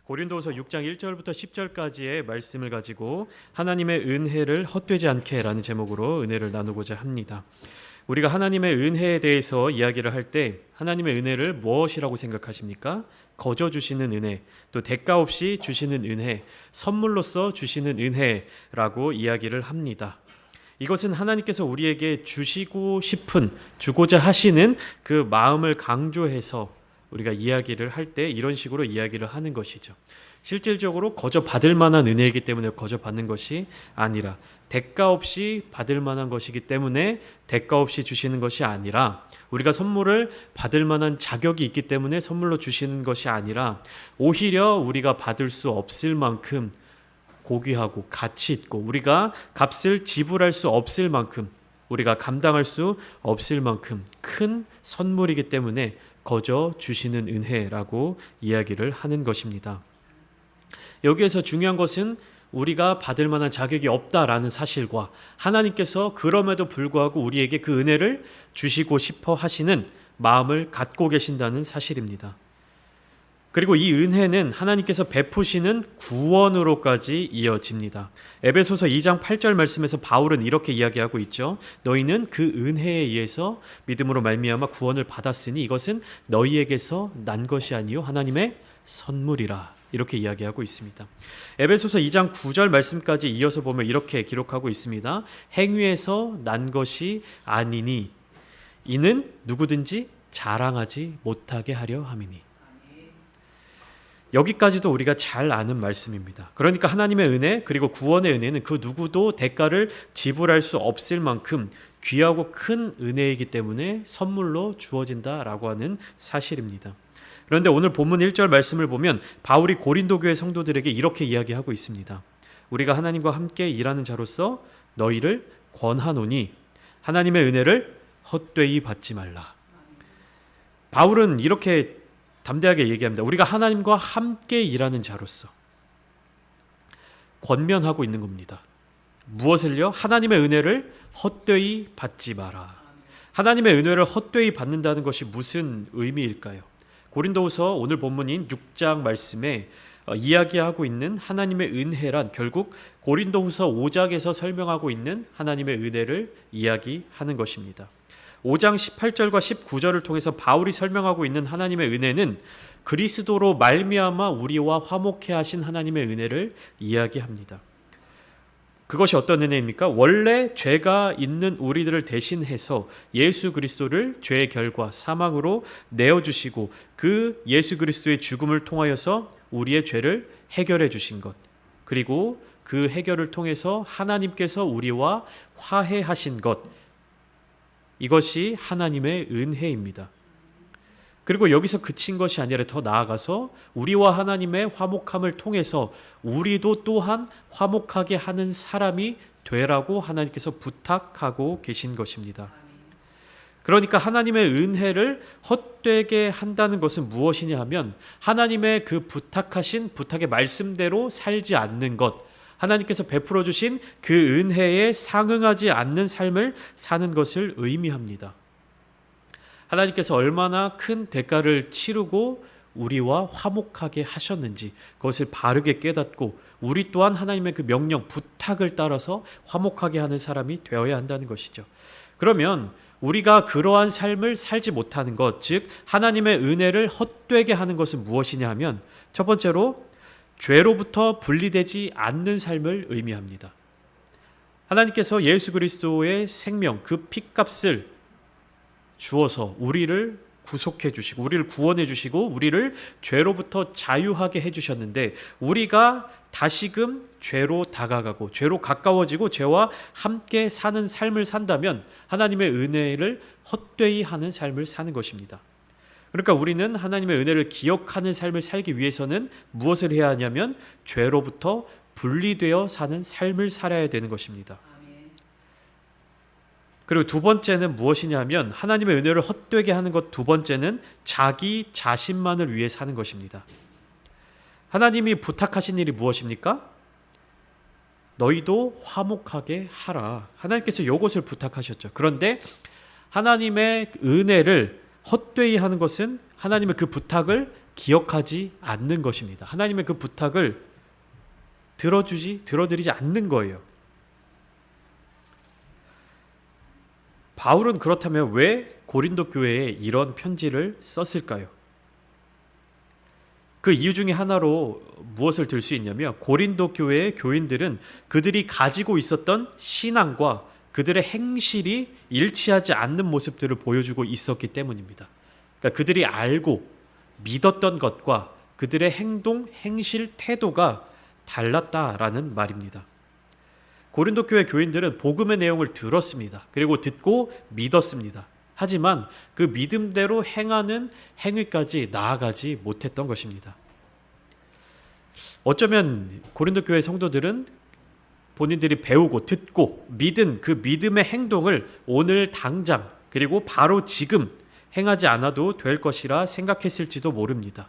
고린도후서 6장 1절부터 10절까지의 말씀을 가지고 하나님의 은혜를 헛되지 않게라는 제목으로 은혜를 나누고자 합니다. 우리가 하나님의 은혜에 대해서 이야기를 할 때 하나님의 은혜를 무엇이라고 생각하십니까? 거저 주시는 은혜, 또 대가 없이 주시는 은혜, 선물로서 주시는 은혜라고 이야기를 합니다. 이것은 하나님께서 우리에게 주시고 싶은, 주고자 하시는 그 마음을 강조해서 우리가 이야기를 할 때 이런 식으로 이야기를 하는 것이죠. 실질적으로 거저 받을 만한 은혜이기 때문에 거저 받는 것이 아니라, 대가 없이 받을 만한 것이기 때문에 대가 없이 주시는 것이 아니라, 우리가 선물을 받을 만한 자격이 있기 때문에 선물로 주시는 것이 아니라, 오히려 우리가 받을 수 없을 만큼 고귀하고 가치 있고 우리가 값을 지불할 수 없을 만큼, 우리가 감당할 수 없을 만큼 큰 선물이기 때문에 거저 주시는 은혜라고 이야기를 하는 것입니다. 여기에서 중요한 것은 우리가 받을 만한 자격이 없다라는 사실과 하나님께서 그럼에도 불구하고 우리에게 그 은혜를 주시고 싶어 하시는 마음을 갖고 계신다는 사실입니다. 그리고 이 은혜는 하나님께서 베푸시는 구원으로까지 이어집니다. 에베소서 2장 8절 말씀에서 바울은 이렇게 이야기하고 있죠. 너희는 그 은혜에 의해서 믿음으로 말미암아 구원을 받았으니 이것은 너희에게서 난 것이 아니요 하나님의 선물이라, 이렇게 이야기하고 있습니다. 에베소서 2장 9절 말씀까지 이어서 보면 이렇게 기록하고 있습니다. 행위에서 난 것이 아니니 이는 누구든지 자랑하지 못하게 하려 함이니. 여기까지도 우리가 잘 아는 말씀입니다. 그러니까 하나님의 은혜, 그리고 구원의 은혜는 그 누구도 대가를 지불할 수 없을 만큼 귀하고 큰 은혜이기 때문에 선물로 주어진다라고 하는 사실입니다. 그런데 오늘 본문 1절 말씀을 보면 바울이 고린도 교회 성도들에게 이렇게 이야기하고 있습니다. 우리가 하나님과 함께 일하는 자로서 너희를 권하노니 하나님의 은혜를 헛되이 받지 말라. 바울은 이렇게 담대하게 얘기합니다. 우리가 하나님과 함께 일하는 자로서 권면하고 있는 겁니다. 무엇을요? 하나님의 은혜를 헛되이 받지 마라. 하나님의 은혜를 헛되이 받는다는 것이 무슨 의미일까요? 고린도후서 오늘 본문인 6장 말씀에 이야기하고 있는 하나님의 은혜란 결국 고린도후서 5장에서 설명하고 있는 하나님의 은혜를 이야기하는 것입니다. 5장 18절과 19절을 통해서 바울이 설명하고 있는 하나님의 은혜는 그리스도로 말미암아 우리와 화목해 하신 하나님의 은혜를 이야기합니다. 그것이 어떤 은혜입니까? 원래 죄가 있는 우리들을 대신해서 예수 그리스도를 죄의 결과 사망으로 내어주시고 그 예수 그리스도의 죽음을 통하여서 우리의 죄를 해결해 주신 것, 그리고 그 해결을 통해서 하나님께서 우리와 화해하신 것, 이것이 하나님의 은혜입니다. 그리고 여기서 그친 것이 아니라 더 나아가서 우리와 하나님의 화목함을 통해서 우리도 또한 화목하게 하는 사람이 되라고 하나님께서 부탁하고 계신 것입니다. 그러니까 하나님의 은혜를 헛되게 한다는 것은 무엇이냐 하면 하나님의 그 부탁하신 부탁의 말씀대로 살지 않는 것, 하나님께서 베풀어 주신 그 은혜에 상응하지 않는 삶을 사는 것을 의미합니다. 하나님께서 얼마나 큰 대가를 치르고 우리와 화목하게 하셨는지 그것을 바르게 깨닫고 우리 또한 하나님의 그 명령, 부탁을 따라서 화목하게 하는 사람이 되어야 한다는 것이죠. 그러면 우리가 그러한 삶을 살지 못하는 것, 즉 하나님의 은혜를 헛되게 하는 것은 무엇이냐 하면 첫 번째로 죄로부터 분리되지 않는 삶을 의미합니다. 하나님께서 예수 그리스도의 생명, 그 피값을 주어서 우리를 구속해 주시고 우리를 구원해 주시고 우리를 죄로부터 자유하게 해 주셨는데, 우리가 다시금 죄로 다가가고 죄로 가까워지고 죄와 함께 사는 삶을 산다면 하나님의 은혜를 헛되이 하는 삶을 사는 것입니다. 그러니까 우리는 하나님의 은혜를 기억하는 삶을 살기 위해서는 무엇을 해야 하냐면 죄로부터 분리되어 사는 삶을 살아야 되는 것입니다. 그리고 두 번째는 무엇이냐면 하나님의 은혜를 헛되게 하는 것, 두 번째는 자기 자신만을 위해 사는 것입니다. 하나님이 부탁하신 일이 무엇입니까? 너희도 화목하게 하라. 하나님께서 이것을 부탁하셨죠. 그런데 하나님의 은혜를 헛되이 하는 것은 하나님의 그 부탁을 기억하지 않는 것입니다. 하나님의 그 부탁을 들어드리지 않는 거예요. 바울은 그렇다면 왜 고린도 교회에 이런 편지를 썼을까요? 그 이유 중에 하나로 무엇을 들 수 있냐면 고린도 교회의 교인들은 그들이 가지고 있었던 신앙과 그들의 행실이 일치하지 않는 모습들을 보여주고 있었기 때문입니다. 그러니까 그들이 알고 믿었던 것과 그들의 행동, 행실, 태도가 달랐다라는 말입니다. 고린도 교회 교인들은 복음의 내용을 들었습니다. 그리고 듣고 믿었습니다. 하지만 그 믿음대로 행하는 행위까지 나아가지 못했던 것입니다. 어쩌면 고린도 교회 성도들은 본인들이 배우고 듣고 믿은 그 믿음의 행동을 오늘 당장 그리고 바로 지금 행하지 않아도 될 것이라 생각했을지도 모릅니다.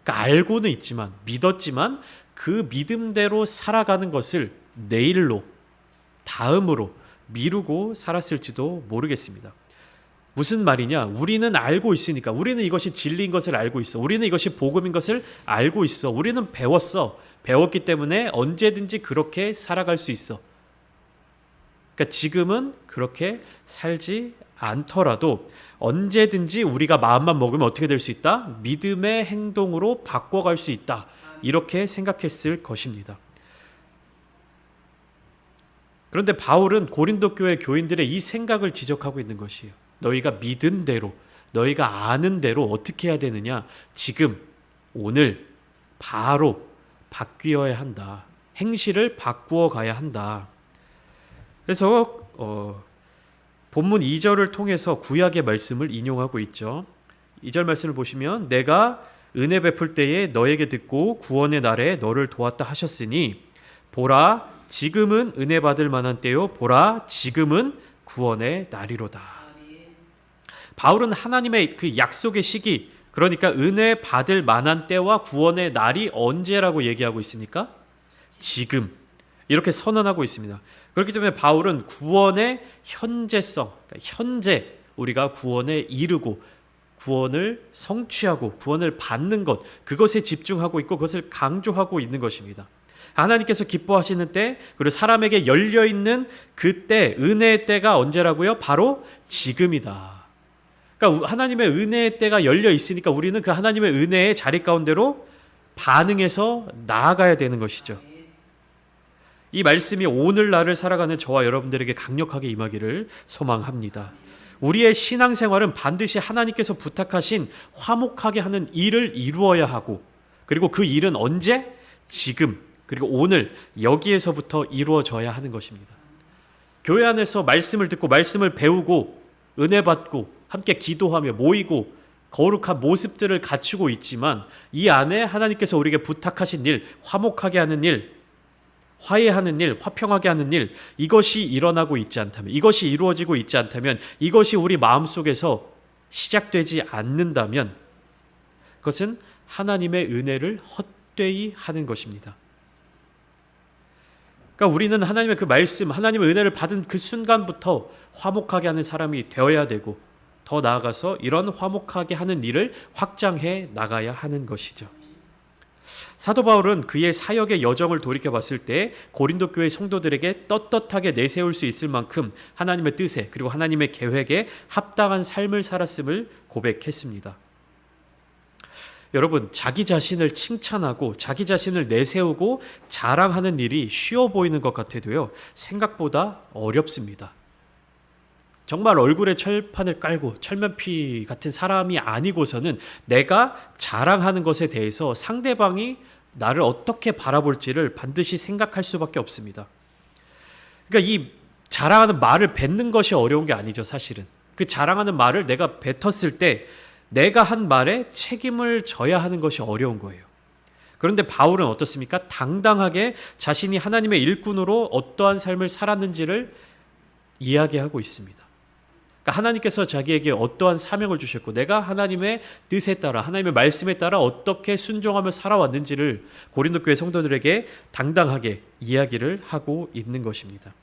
그러니까 알고는 있지만 믿었지만 그 믿음대로 살아가는 것을 내일로 다음으로 미루고 살았을지도 모르겠습니다. 무슨 말이냐? 우리는 알고 있으니까 우리는 이것이 진리인 것을 알고 있어. 우리는 이것이 복음인 것을 알고 있어. 우리는 배웠어. 배웠기 때문에 언제든지 그렇게 살아갈 수 있어. 그러니까 지금은 그렇게 살지 않더라도 언제든지 우리가 마음만 먹으면 어떻게 될 수 있다? 믿음의 행동으로 바꿔갈 수 있다. 이렇게 생각했을 것입니다. 그런데 바울은 고린도 교회 교인들의 이 생각을 지적하고 있는 것이에요. 너희가 믿은 대로, 너희가 아는 대로 어떻게 해야 되느냐? 지금, 오늘, 바로 바뀌어야 한다. 행실을 바꾸어 가야 한다. 그래서 본문 2절을 통해서 구약의 말씀을 인용하고 있죠. 2절 말씀을 보시면 내가 은혜 베풀 때에 너에게 듣고 구원의 날에 너를 도왔다 하셨으니 보라 지금은 은혜 받을 만한 때요 보라 지금은 구원의 날이로다. 바울은 하나님의 그 약속의 시기, 그러니까 은혜 받을 만한 때와 구원의 날이 언제라고 얘기하고 있습니까? 지금. 이렇게 선언하고 있습니다. 그렇기 때문에 바울은 구원의 현재성, 그러니까 현재 우리가 구원에 이르고 구원을 성취하고 구원을 받는 것, 그것에 집중하고 있고 그것을 강조하고 있는 것입니다. 하나님께서 기뻐하시는 때, 그리고 사람에게 열려있는 그때, 은혜의 때가 언제라고요? 바로 지금이다. 그러니까 하나님의 은혜의 때가 열려 있으니까 우리는 그 하나님의 은혜의 자리 가운데로 반응해서 나아가야 되는 것이죠. 이 말씀이 오늘날을 살아가는 저와 여러분들에게 강력하게 임하기를 소망합니다. 우리의 신앙생활은 반드시 하나님께서 부탁하신 화목하게 하는 일을 이루어야 하고, 그리고 그 일은 언제? 지금, 그리고 오늘 여기에서부터 이루어져야 하는 것입니다. 교회 안에서 말씀을 듣고 말씀을 배우고 은혜 받고 함께 기도하며 모이고 거룩한 모습들을 갖추고 있지만 이 안에 하나님께서 우리에게 부탁하신 일, 화목하게 하는 일, 화해하는 일, 화평하게 하는 일, 이것이 일어나고 있지 않다면, 이것이 이루어지고 있지 않다면, 이것이 우리 마음속에서 시작되지 않는다면 그것은 하나님의 은혜를 헛되이 하는 것입니다. 그러니까 우리는 하나님의 그 말씀, 하나님의 은혜를 받은 그 순간부터 화목하게 하는 사람이 되어야 되고 더 나아가서 이런 화목하게 하는 일을 확장해 나가야 하는 것이죠. 사도 바울은 그의 사역의 여정을 돌이켜봤을 때 고린도 교회 성도들에게 떳떳하게 내세울 수 있을 만큼 하나님의 뜻에 그리고 하나님의 계획에 합당한 삶을 살았음을 고백했습니다. 여러분, 자기 자신을 칭찬하고 자기 자신을 내세우고 자랑하는 일이 쉬워 보이는 것 같아도요, 생각보다 어렵습니다. 정말 얼굴에 철판을 깔고 철면피 같은 사람이 아니고서는 내가 자랑하는 것에 대해서 상대방이 나를 어떻게 바라볼지를 반드시 생각할 수밖에 없습니다. 그러니까 이 자랑하는 말을 뱉는 것이 어려운 게 아니죠, 사실은. 그 자랑하는 말을 내가 뱉었을 때 내가 한 말에 책임을 져야 하는 것이 어려운 거예요. 그런데 바울은 어떻습니까? 당당하게 자신이 하나님의 일꾼으로 어떠한 삶을 살았는지를 이야기하고 있습니다. 그러니까 하나님께서 자기에게 어떠한 사명을 주셨고 내가 하나님의 뜻에 따라 하나님의 말씀에 따라 어떻게 순종하며 살아왔는지를 고린도 교회 성도들에게 당당하게 이야기를 하고 있는 것입니다.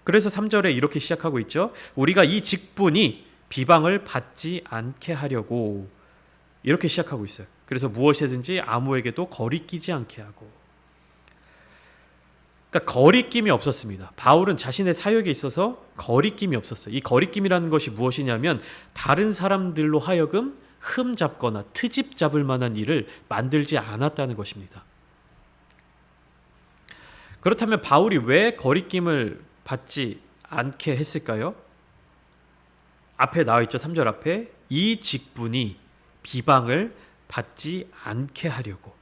그래서 3절에 이렇게 시작하고 있죠. 우리가 이 직분이 비방을 받지 않게 하려고. 이렇게 시작하고 있어요. 그래서 무엇이든지 아무에게도 거리끼지 않게 하고. 그러니까 거리낌이 없었습니다. 바울은 자신의 사역에 있어서 거리낌이 없었어요. 이 거리낌이라는 것이 무엇이냐면 다른 사람들로 하여금 흠 잡거나 트집 잡을 만한 일을 만들지 않았다는 것입니다. 그렇다면 바울이 왜 거리낌을 받지 않게 했을까요? 앞에 나와 있죠. 3절 앞에 이 직분이 비방을 받지 않게 하려고.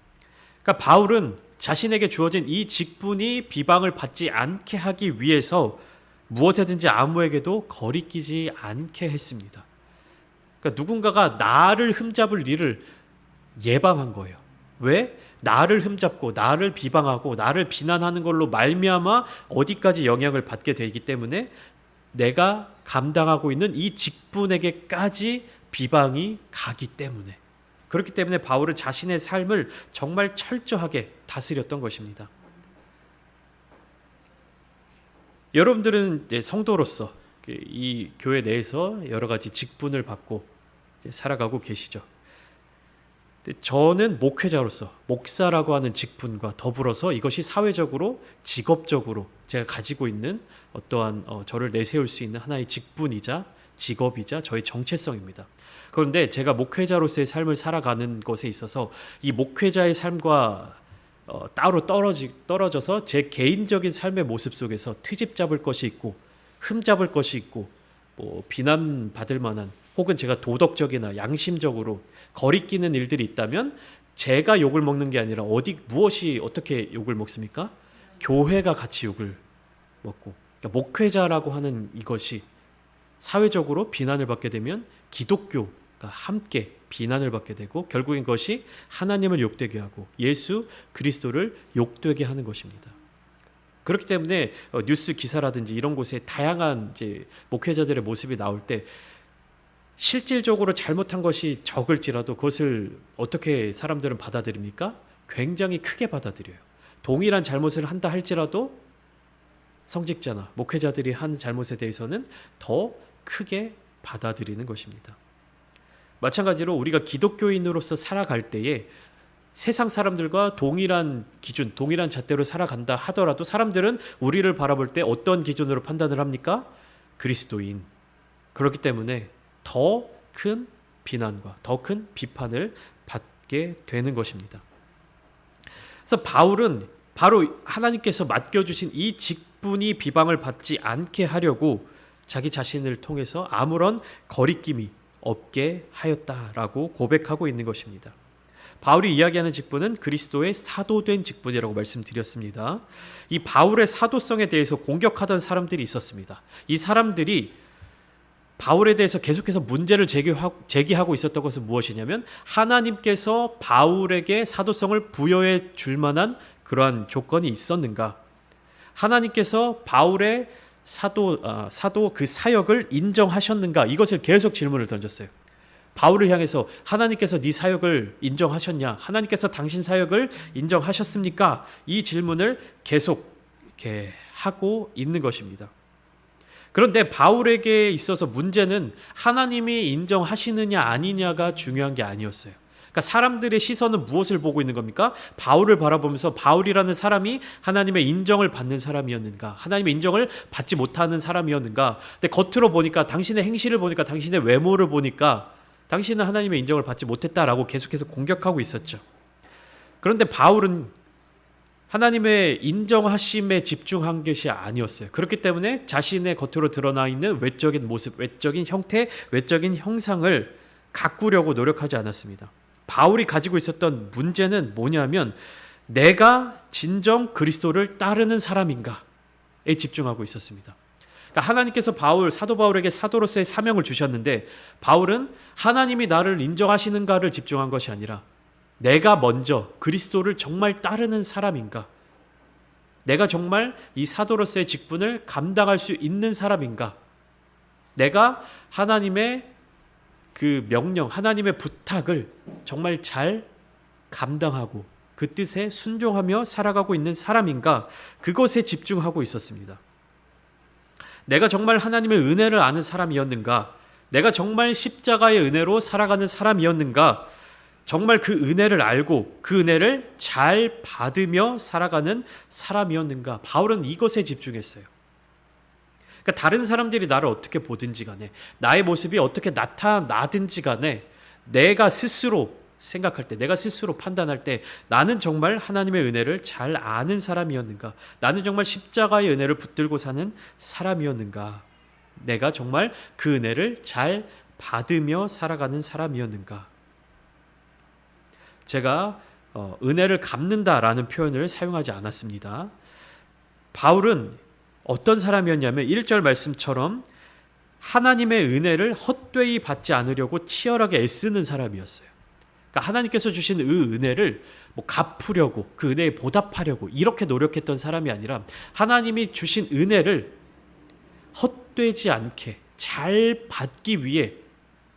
그러니까 바울은 자신에게 주어진 이 직분이 비방을 받지 않게 하기 위해서 무엇이든지 아무에게도 거리끼지 않게 했습니다. 그러니까 누군가가 나를 흠잡을 일을 예방한 거예요. 왜? 나를 흠잡고 나를 비방하고 나를 비난하는 걸로 말미암아 어디까지 영향을 받게 되기 때문에 내가 감당하고 있는 이 직분에게까지 비방이 가기 때문에, 그렇기 때문에 바울은 자신의 삶을 정말 철저하게 다스렸던 것입니다. 여러분들은 이제 성도로서 이 교회 내에서 여러 가지 직분을 받고 살아가고 계시죠. 저는 목회자로서 목사라고 하는 직분과 더불어서 이것이 사회적으로 직업적으로 제가 가지고 있는 어떠한 저를 내세울 수 있는 하나의 직분이자 직업이자 저의 정체성입니다. 그런데 제가 목회자로서의 삶을 살아가는 것에 있어서 이 목회자의 삶과 따로 떨어져서 제 개인적인 삶의 모습 속에서 트집 잡을 것이 있고 흠 잡을 것이 있고 뭐 비난받을 만한 혹은 제가 도덕적이나 양심적으로 거리끼는 일들이 있다면 제가 욕을 먹는 게 아니라 무엇이 어떻게 욕을 먹습니까? 교회가 같이 욕을 먹고, 그러니까 목회자라고 하는 이것이 사회적으로 비난을 받게 되면 기독교가 함께 비난을 받게 되고 결국엔 그것이 하나님을 욕되게 하고 예수 그리스도를 욕되게 하는 것입니다. 그렇기 때문에 뉴스 기사라든지 이런 곳에 다양한 이제 목회자들의 모습이 나올 때 실질적으로 잘못한 것이 적을지라도 그것을 어떻게 사람들은 받아들입니까? 굉장히 크게 받아들여요. 동일한 잘못을 한다 할지라도 성직자나 목회자들이 한 잘못에 대해서는 더 크게 받아들이는 것입니다. 마찬가지로 우리가 기독교인으로서 살아갈 때에 세상 사람들과 동일한 기준, 동일한 잣대로 살아간다 하더라도 사람들은 우리를 바라볼 때 어떤 기준으로 판단을 합니까? 그리스도인. 그렇기 때문에 더 큰 비난과 더 큰 비판을 받게 되는 것입니다. 그래서 바울은 바로 하나님께서 맡겨주신 이 직분이 비방을 받지 않게 하려고 자기 자신을 통해서 아무런 거리낌이 없게 하였다라고 고백하고 있는 것입니다. 바울이 이야기하는 직분은 그리스도의 사도된 직분이라고 말씀드렸습니다. 이 바울의 사도성에 대해서 공격하던 사람들이 있었습니다. 이 사람들이 바울에 대해서 계속해서 문제를 제기하고 있었던 것은 무엇이냐면 하나님께서 바울에게 사도성을 부여해 줄 만한 그러한 조건이 있었는가? 하나님께서 바울의 사도 그 사역을 인정하셨는가? 이것을 계속 질문을 던졌어요. 바울을 향해서 하나님께서 네 사역을 인정하셨냐? 하나님께서 당신 사역을 인정하셨습니까? 이 질문을 계속 이렇게 하고 있는 것입니다. 그런데 바울에게 있어서 문제는 하나님이 인정하시느냐 아니냐가 중요한 게 아니었어요. 그러니까 사람들의 시선은 무엇을 보고 있는 겁니까? 바울을 바라보면서 바울이라는 사람이 하나님의 인정을 받는 사람이었는가? 하나님의 인정을 받지 못하는 사람이었는가? 근데 겉으로 보니까 당신의 행실을 보니까 당신의 외모를 보니까 당신은 하나님의 인정을 받지 못했다라고 계속해서 공격하고 있었죠. 그런데 바울은 하나님의 인정하심에 집중한 것이 아니었어요. 그렇기 때문에 자신의 겉으로 드러나 있는 외적인 모습, 외적인 형태, 외적인 형상을 가꾸려고 노력하지 않았습니다. 바울이 가지고 있었던 문제는 뭐냐면 내가 진정 그리스도를 따르는 사람인가에 집중하고 있었습니다. 그러니까 하나님께서 사도 바울에게 사도로서의 사명을 주셨는데 바울은 하나님이 나를 인정하시는가를 집중한 것이 아니라 내가 먼저 그리스도를 정말 따르는 사람인가? 내가 정말 이 사도로서의 직분을 감당할 수 있는 사람인가? 내가 하나님의 그 명령, 하나님의 부탁을 정말 잘 감당하고 그 뜻에 순종하며 살아가고 있는 사람인가? 그것에 집중하고 있었습니다. 내가 정말 하나님의 은혜를 아는 사람이었는가? 내가 정말 십자가의 은혜로 살아가는 사람이었는가? 정말 그 은혜를 알고 그 은혜를 잘 받으며 살아가는 사람이었는가? 바울은 이것에 집중했어요. 그러니까 다른 사람들이 나를 어떻게 보든지 간에, 나의 모습이 어떻게 나타나든지 간에, 내가 스스로 생각할 때, 내가 스스로 판단할 때 나는 정말 하나님의 은혜를 잘 아는 사람이었는가? 나는 정말 십자가의 은혜를 붙들고 사는 사람이었는가? 내가 정말 그 은혜를 잘 받으며 살아가는 사람이었는가? 제가 은혜를 갚는다라는 표현을 사용하지 않았습니다. 바울은 어떤 사람이었냐면 1절 말씀처럼 하나님의 은혜를 헛되이 받지 않으려고 치열하게 애쓰는 사람이었어요. 그러니까 하나님께서 주신 은혜를 갚으려고, 그 은혜에 보답하려고 이렇게 노력했던 사람이 아니라 하나님이 주신 은혜를 헛되지 않게 잘 받기 위해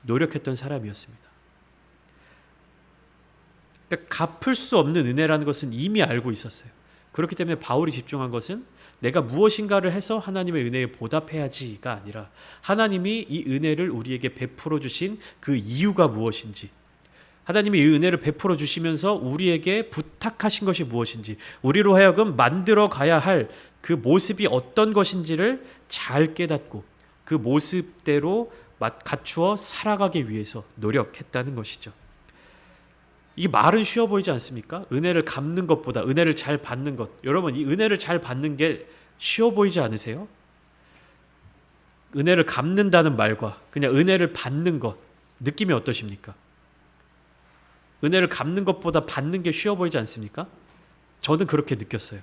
노력했던 사람이었습니다. 그러니까 갚을 수 없는 은혜라는 것은 이미 알고 있었어요. 그렇기 때문에 바울이 집중한 것은 내가 무엇인가를 해서 하나님의 은혜에 보답해야지가 아니라 하나님이 이 은혜를 우리에게 베풀어 주신 그 이유가 무엇인지, 하나님이 이 은혜를 베풀어 주시면서 우리에게 부탁하신 것이 무엇인지, 우리로 하여금 만들어 가야 할 그 모습이 어떤 것인지를 잘 깨닫고 그 모습대로 갖추어 살아가기 위해서 노력했다는 것이죠. 이 말은 쉬워 보이지 않습니까? 은혜를 갚는 것보다 은혜를 잘 받는 것. 여러분, 이 은혜를 잘 받는 게 쉬워 보이지 않으세요? 은혜를 갚는다는 말과 그냥 은혜를 받는 것, 느낌이 어떠십니까? 은혜를 갚는 것보다 받는 게 쉬워 보이지 않습니까? 저는 그렇게 느꼈어요.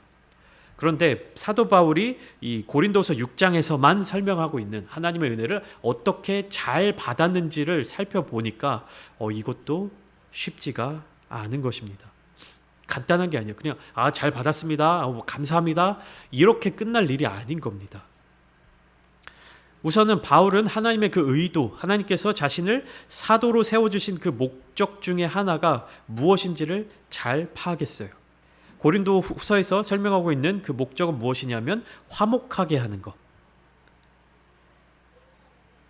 그런데 사도 바울이 이 고린도서 6장에서만 설명하고 있는 하나님의 은혜를 어떻게 잘 받았는지를 살펴보니까 이것도 쉽지가 않은 것입니다. 간단한 게 아니에요. 그냥 잘 받았습니다. 감사합니다. 이렇게 끝날 일이 아닌 겁니다. 우선은 바울은 하나님의 그 의도, 하나님께서 자신을 사도로 세워주신 그 목적 중에 하나가 무엇인지를 잘 파악했어요. 고린도 후서에서 설명하고 있는 그 목적은 무엇이냐면 화목하게 하는 것.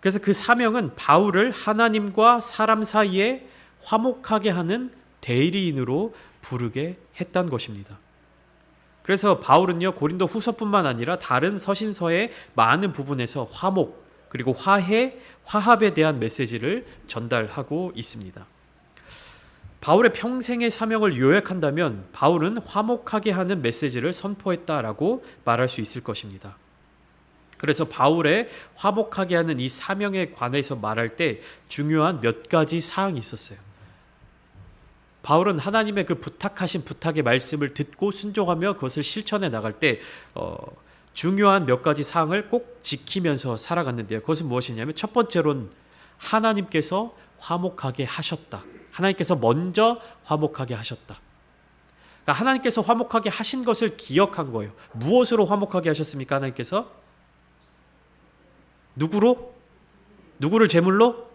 그래서 그 사명은 바울을 하나님과 사람 사이에 화목하게 하는 대리인으로 부르게 했던 것입니다. 그래서 바울은요, 고린도 후서뿐만 아니라 다른 서신서의 많은 부분에서 화목, 그리고 화해, 화합에 대한 메시지를 전달하고 있습니다. 바울의 평생의 사명을 요약한다면 바울은 화목하게 하는 메시지를 선포했다라고 말할 수 있을 것입니다. 그래서 바울의 화목하게 하는 이 사명에 관해서 말할 때 중요한 몇 가지 사항이 있었어요. 바울은 하나님의 그 부탁하신 부탁의 말씀을 듣고 순종하며 그것을 실천해 나갈 때 중요한 몇 가지 사항을 꼭 지키면서 살아갔는데요. 그것은 무엇이냐면 첫 번째로는 하나님께서 화목하게 하셨다. 하나님께서 먼저 화목하게 하셨다. 그러니까 하나님께서 화목하게 하신 것을 기억한 거예요. 무엇으로 화목하게 하셨습니까? 하나님께서? 누구로? 누구를 제물로?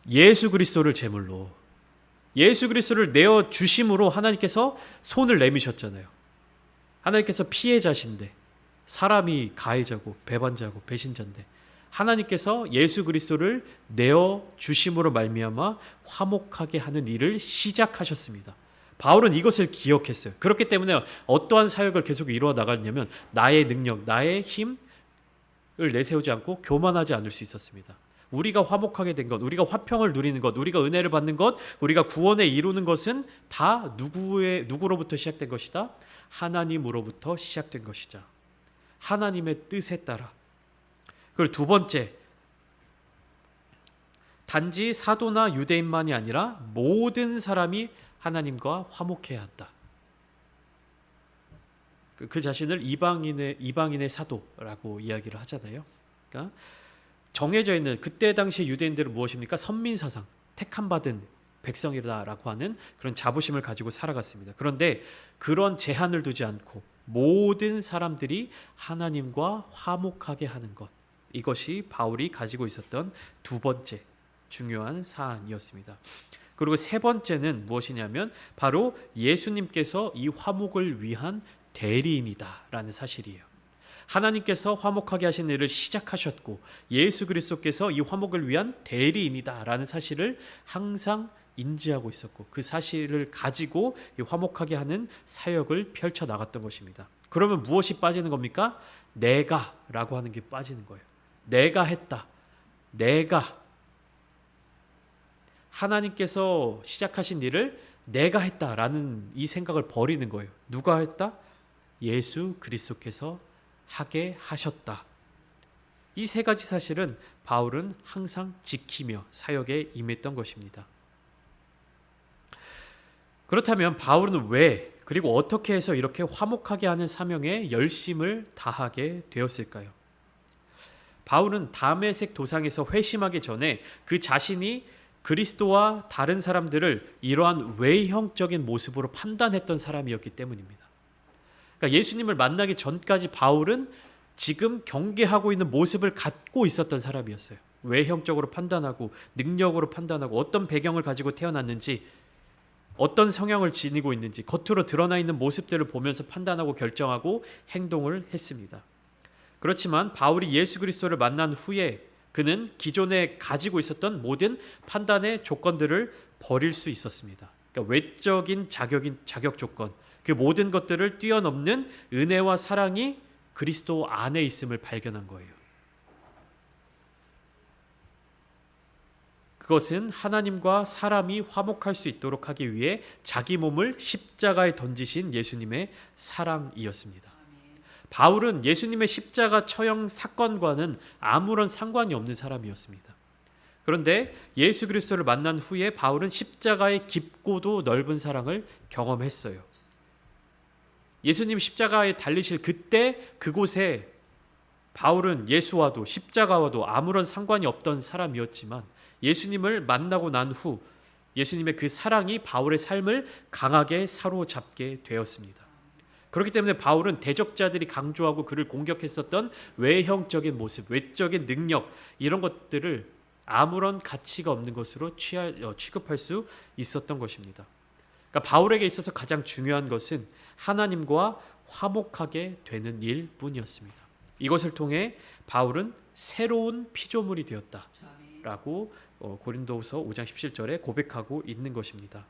예수 그리스도를 제물로. 예수 그리스도를 내어 주심으로 하나님께서 손을 내미셨잖아요. 하나님께서 피해자신데, 사람이 가해자고 배반자고 배신자인데 하나님께서 예수 그리스도를 내어 주심으로 말미암아 화목하게 하는 일을 시작하셨습니다. 바울은 이것을 기억했어요. 그렇기 때문에 어떠한 사역을 계속 이루어 나갔냐면 나의 능력, 나의 힘을 내세우지 않고 교만하지 않을 수 있었습니다. 우리가 화목하게 된 것, 우리가 화평을 누리는 것, 우리가 은혜를 받는 것, 우리가 구원에 이루는 것은 다 누구로부터 시작된 것이다? 하나님으로부터 시작된 것이자 하나님의 뜻에 따라. 그리고 두 번째, 단지 사도나 유대인만이 아니라 모든 사람이 하나님과 화목해야 한다. 그 자신을 이방인의 사도라고 이야기를 하잖아요. 그러니까 정해져 있는, 그때 당시 유대인들은 무엇입니까? 선민사상, 택함받은 백성이다라고 하는 그런 자부심을 가지고 살아갔습니다. 그런데 그런 제한을 두지 않고 모든 사람들이 하나님과 화목하게 하는 것, 이것이 바울이 가지고 있었던 두 번째 중요한 사안이었습니다. 그리고 세 번째는 무엇이냐면 바로 예수님께서 이 화목을 위한 대리인이다라는 사실이에요. 하나님께서 화목하게 하신 일을 시작하셨고 예수 그리스도께서 이 화목을 위한 대리인이다라는 사실을 항상 인지하고 있었고 그 사실을 가지고 화목하게 하는 사역을 펼쳐 나갔던 것입니다. 그러면 무엇이 빠지는 겁니까? 내가라고 하는 게 빠지는 거예요. 내가 했다. 내가 하나님께서 시작하신 일을 내가 했다라는 이 생각을 버리는 거예요. 누가 했다? 예수 그리스도께서 하게 하셨다. 이 세 가지 사실은 바울은 항상 지키며 사역에 임했던 것입니다. 그렇다면 바울은 왜 그리고 어떻게 해서 이렇게 화목하게 하는 사명에 열심을 다하게 되었을까요? 바울은 다메섹 도상에서 회심하기 전에 그 자신이 그리스도와 다른 사람들을 이러한 외형적인 모습으로 판단했던 사람이었기 때문입니다. 그러니까 예수님을 만나기 전까지 바울은 지금 경계하고 있는 모습을 갖고 있었던 사람이었어요. 외형적으로 판단하고 능력으로 판단하고 어떤 배경을 가지고 태어났는지 어떤 성향을 지니고 있는지 겉으로 드러나 있는 모습들을 보면서 판단하고 결정하고 행동을 했습니다. 그렇지만 바울이 예수 그리스도를 만난 후에 그는 기존에 가지고 있었던 모든 판단의 조건들을 버릴 수 있었습니다. 그러니까 외적인 자격 조건, 그 모든 것들을 뛰어넘는 은혜와 사랑이 그리스도 안에 있음을 발견한 거예요. 그것은 하나님과 사람이 화목할 수 있도록 하기 위해 자기 몸을 십자가에 던지신 예수님의 사랑이었습니다. 바울은 예수님의 십자가 처형 사건과는 아무런 상관이 없는 사람이었습니다. 그런데 예수 그리스도를 만난 후에 바울은 십자가의 깊고도 넓은 사랑을 경험했어요. 예수님 십자가에 달리실 그때 그곳에 바울은 예수와도 십자가와도 아무런 상관이 없던 사람이었지만 예수님을 만나고 난 후 예수님의 그 사랑이 바울의 삶을 강하게 사로잡게 되었습니다. 그렇기 때문에 바울은 대적자들이 강조하고 그를 공격했었던 외형적인 모습, 외적인 능력 이런 것들을 아무런 가치가 없는 것으로 취급할 수 있었던 것입니다. 그러니까 바울에게 있어서 가장 중요한 것은 하나님과 화목하게 되는 일뿐이었습니다. 이것을 통해 바울은 새로운 피조물이 되었다라고 고린도후서 5장 17절에 고백하고 있는 것입니다.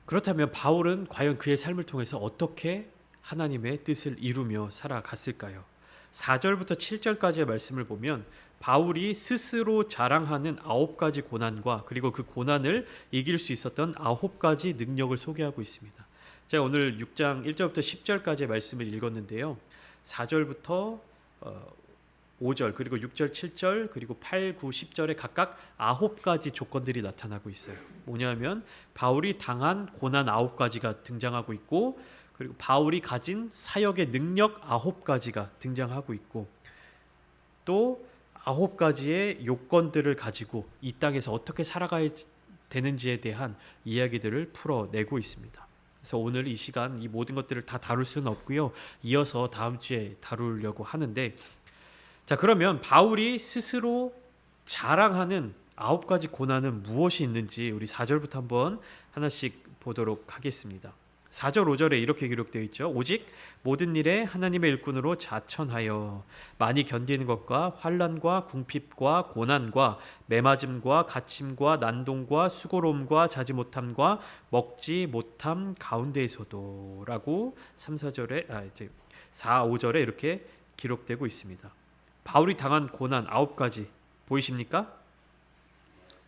그렇다면 바울은 과연 그의 삶을 통해서 어떻게 하나님의 뜻을 이루며 살아갔을까요? 4절부터 7절까지의 말씀을 보면 바울이 스스로 자랑하는 9가지 고난과 그리고 그 고난을 이길 수 있었던 9가지 능력을 소개하고 있습니다. 제가 오늘 6장 1절부터 10절까지의 말씀을 읽었는데요. 4절부터 5절 그리고 6절 7절 그리고 8, 9, 10절에 각각 9가지 조건들이 나타나고 있어요. 뭐냐면 바울이 당한 고난 9가지가 등장하고 있고 그리고 바울이 가진 사역의 능력 9가지가 등장하고 있고 또 9가지의 요건들을 가지고 이 땅에서 어떻게 살아가야 되는지에 대한 이야기들을 풀어내고 있습니다. 그래서 오늘 이 시간 이 모든 것들을 다 다룰 수는 없고요. 이어서 다음 주에 다루려고 하는데 자 그러면 바울이 스스로 자랑하는 9가지 고난은 무엇이 있는지 우리 4절부터 한번 하나씩 보도록 하겠습니다. 4절 5절에 이렇게 기록되어 있죠. 오직 모든 일에 하나님의 일꾼으로 자천하여 많이 견디는 것과 환난과 궁핍과 고난과 매맞음과 갇힘과 난동과 수고로움과 자지 못함과 먹지 못함 가운데에서도 라고 3, 4절에 이제 4, 5절에 이렇게 기록되고 있습니다. 바울이 당한 고난 9가지 보이십니까?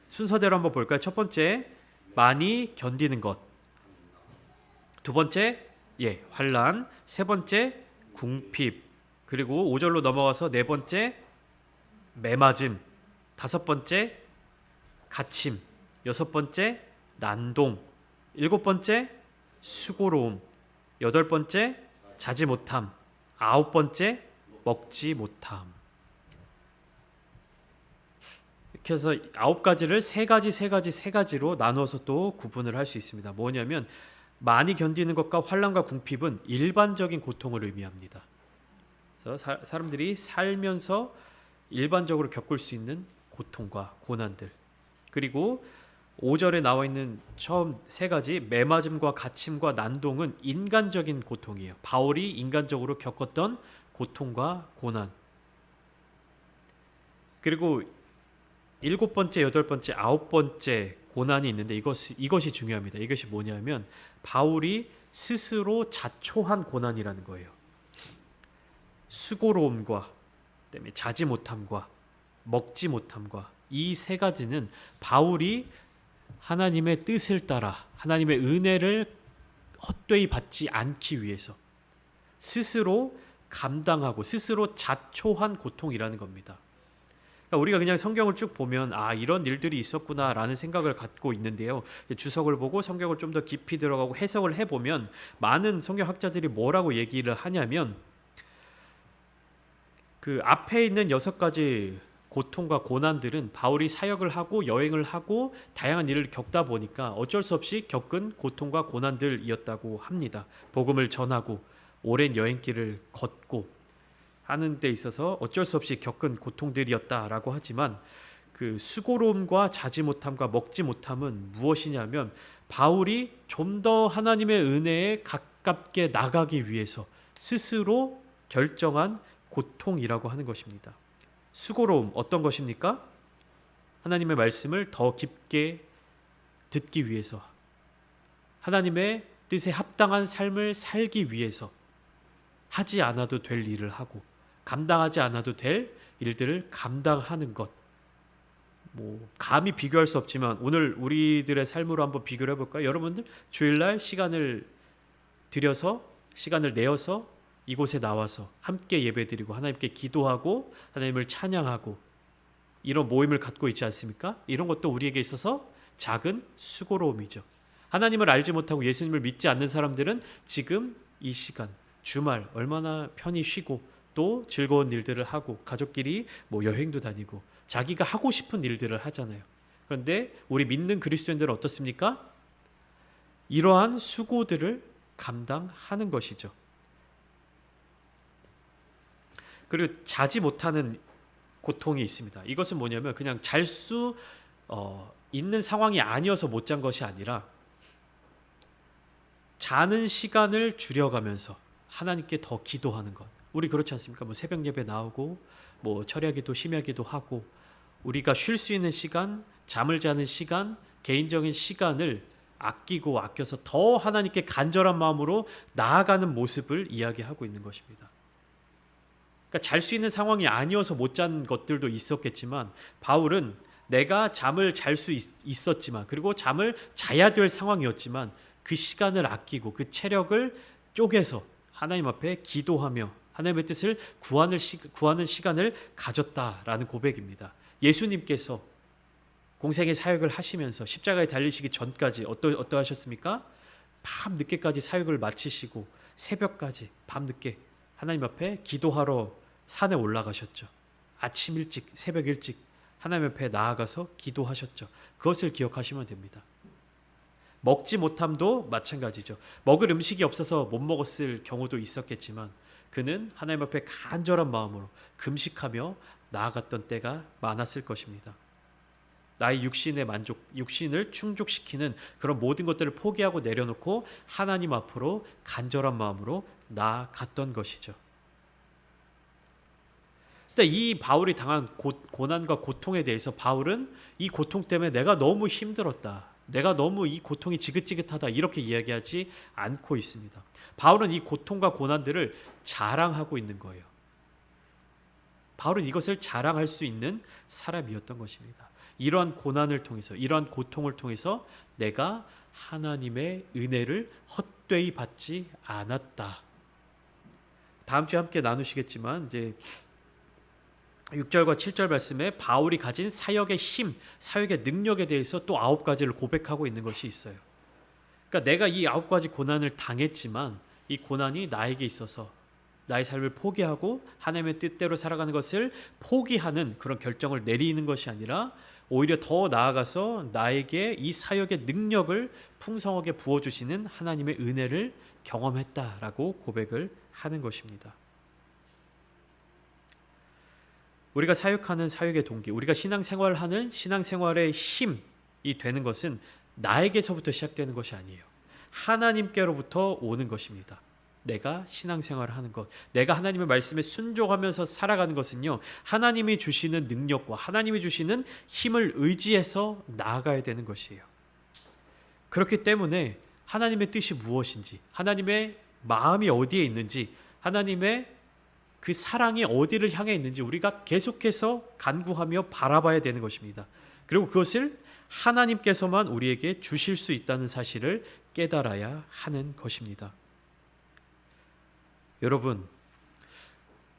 순서대로 한번 볼까요? 첫 번째, 많이 견디는 것. 두 번째, 환난. 세 번째, 궁핍. 그리고 5절로 넘어가서 네 번째, 매맞음. 다섯 번째, 갇힘. 여섯 번째, 난동. 일곱 번째, 수고로움. 여덟 번째, 자지 못함. 아홉 번째, 먹지 못함. 이렇게 해서 9가지를 세 가지로 나눠서 또 구분을 할 수 있습니다. 뭐냐면 많이 견디는 것과 환난과 궁핍은 일반적인 고통을 의미합니다. 그래서 사람들이 살면서 일반적으로 겪을 수 있는 고통과 고난들. 그리고 5절에 나와 있는 처음 세 가지 매맞음과 갇힘과 난동은 인간적인 고통이에요. 바울이 인간적으로 겪었던 고통과 고난. 그리고 일곱 번째, 여덟 번째, 아홉 번째 고난이 있는데 이것이 중요합니다. 이것이 뭐냐면 바울이 스스로 자초한 고난이라는 거예요. 수고로움과 그다음에 자지 못함과 먹지 못함과 이 세 가지는 바울이 하나님의 뜻을 따라 하나님의 은혜를 헛되이 받지 않기 위해서 스스로 감당하고 스스로 자초한 고통이라는 겁니다. 그러니까 우리가 그냥 성경을 쭉 보면 이런 일들이 있었구나라는 생각을 갖고 있는데요. 주석을 보고 성경을 좀 더 깊이 들어가고 해석을 해보면 많은 성경학자들이 뭐라고 얘기를 하냐면 그 앞에 있는 6가지 고통과 고난들은 바울이 사역을 하고 여행을 하고 다양한 일을 겪다 보니까 어쩔 수 없이 겪은 고통과 고난들이었다고 합니다. 복음을 전하고 오랜 여행길을 걷고 하는 데 있어서 어쩔 수 없이 겪은 고통들이었다라고 하지만 그 수고로움과 자지 못함과 먹지 못함은 무엇이냐면 바울이 좀 더 하나님의 은혜에 가깝게 나가기 위해서 스스로 결정한 고통이라고 하는 것입니다. 수고로움 어떤 것입니까? 하나님의 말씀을 더 깊게 듣기 위해서 하나님의 뜻에 합당한 삶을 살기 위해서 하지 않아도 될 일을 하고 감당하지 않아도 될 일들을 감당하는 것. 감히 비교할 수 없지만 오늘 우리들의 삶으로 한번 비교를 해볼까요? 여러분들 주일날 시간을 내어서 이곳에 나와서 함께 예배드리고 하나님께 기도하고 하나님을 찬양하고 이런 모임을 갖고 있지 않습니까? 이런 것도 우리에게 있어서 작은 수고로움이죠. 하나님을 알지 못하고 예수님을 믿지 않는 사람들은 지금 이 시간 주말 얼마나 편히 쉬고 또 즐거운 일들을 하고 가족끼리 여행도 다니고 자기가 하고 싶은 일들을 하잖아요. 그런데 우리 믿는 그리스도인들은 어떻습니까? 이러한 수고들을 감당하는 것이죠. 그리고 자지 못하는 고통이 있습니다. 이것은 뭐냐면 그냥 잘 수 있는 상황이 아니어서 못 잔 것이 아니라 자는 시간을 줄여가면서 하나님께 더 기도하는 것. 우리 그렇지 않습니까? 새벽 예배 나오고 철야기도 심야기도 하고 우리가 쉴 수 있는 시간, 잠을 자는 시간, 개인적인 시간을 아껴서 더 하나님께 간절한 마음으로 나아가는 모습을 이야기하고 있는 것입니다. 그러니까 잘 수 있는 상황이 아니어서 못 잔 것들도 있었겠지만 바울은 내가 잠을 잘 수 있었지만 그리고 잠을 자야 될 상황이었지만 그 시간을 아끼고 그 체력을 쪼개서 하나님 앞에 기도하며 하나님의 뜻을 구하는 시간을 가졌다라는 고백입니다. 예수님께서 공생의 사역을 하시면서 십자가에 달리시기 전까지 어떠하셨습니까? 밤 늦게까지 사역을 마치시고 새벽까지 밤늦게 하나님 앞에 기도하러 산에 올라가셨죠. 아침 일찍 새벽 일찍 하나님 앞에 나아가서 기도하셨죠. 그것을 기억하시면 됩니다. 먹지 못함도 마찬가지죠. 먹을 음식이 없어서 못 먹었을 경우도 있었겠지만 그는 하나님 앞에 간절한 마음으로 금식하며 나아갔던 때가 많았을 것입니다. 나의 육신의 만족, 육신을 충족시키는 그런 모든 것들을 포기하고 내려놓고 하나님 앞으로 간절한 마음으로 나아갔던 것이죠. 근데 이 바울이 당한 고난과 고통에 대해서 바울은 이 고통 때문에 내가 너무 힘들었다. 내가 너무 이 고통이 지긋지긋하다. 이렇게 이야기하지 않고 있습니다. 바울은 이 고통과 고난들을 자랑하고 있는 거예요. 바울은 이것을 자랑할 수 있는 사람이었던 것입니다. 이러한 고난을 통해서 이러한 고통을 통해서 내가 하나님의 은혜를 헛되이 받지 않았다. 다음 주에 함께 나누시겠지만 이제 6절과 7절 말씀에 바울이 가진 사역의 힘, 사역의 능력에 대해서 또 9가지를 고백하고 있는 것이 있어요. 그러니까 내가 이 9가지 고난을 당했지만 이 고난이 나에게 있어서 나의 삶을 포기하고 하나님의 뜻대로 살아가는 것을 포기하는 그런 결정을 내리는 것이 아니라 오히려 더 나아가서 나에게 이 사역의 능력을 풍성하게 부어주시는 하나님의 은혜를 경험했다라고 고백을 하는 것입니다. 우리가 사역하는 사역의 동기, 우리가 신앙생활하는 신앙생활의 힘이 되는 것은 나에게서부터 시작되는 것이 아니에요. 하나님께로부터 오는 것입니다. 내가 신앙생활을 하는 것, 내가 하나님의 말씀에 순종하면서 살아가는 것은요, 하나님이 주시는 능력과 하나님이 주시는 힘을 의지해서 나아가야 되는 것이에요. 그렇기 때문에 하나님의 뜻이 무엇인지, 하나님의 마음이 어디에 있는지, 하나님의 그 사랑이 어디를 향해 있는지 우리가 계속해서 간구하며 바라봐야 되는 것입니다. 그리고 그것을 하나님께서만 우리에게 주실 수 있다는 사실을 깨달아야 하는 것입니다. 여러분,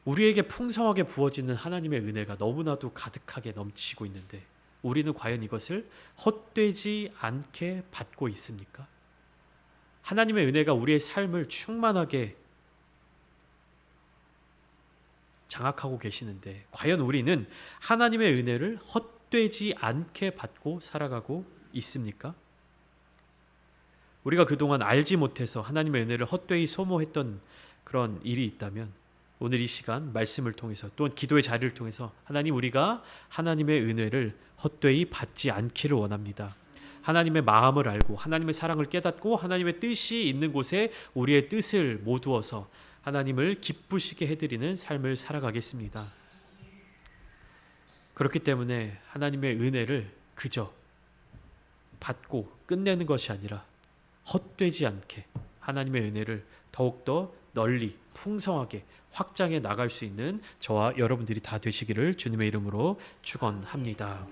우리에게 풍성하게 부어지는 하나님의 은혜가 너무나도 가득하게 넘치고 있는데 우리는 과연 이것을 헛되지 않게 받고 있습니까? 하나님의 은혜가 우리의 삶을 충만하게 장악하고 계시는데 과연 우리는 하나님의 은혜를 헛되지 않게 받고 살아가고 있습니까? 우리가 그동안 알지 못해서 하나님의 은혜를 헛되이 소모했던 그런 일이 있다면 오늘 이 시간 말씀을 통해서 또는 기도의 자리를 통해서 하나님, 우리가 하나님의 은혜를 헛되이 받지 않기를 원합니다. 하나님의 마음을 알고 하나님의 사랑을 깨닫고 하나님의 뜻이 있는 곳에 우리의 뜻을 모두어서 하나님을 기쁘시게 해드리는 삶을 살아가겠습니다. 그렇기 때문에 하나님의 은혜를 그저 받고 끝내는 것이 아니라 헛되지 않게 하나님의 은혜를 더욱더 널리 풍성하게 확장해 나갈 수 있는 저와 여러분들이 다 되시기를 주님의 이름으로 축원합니다.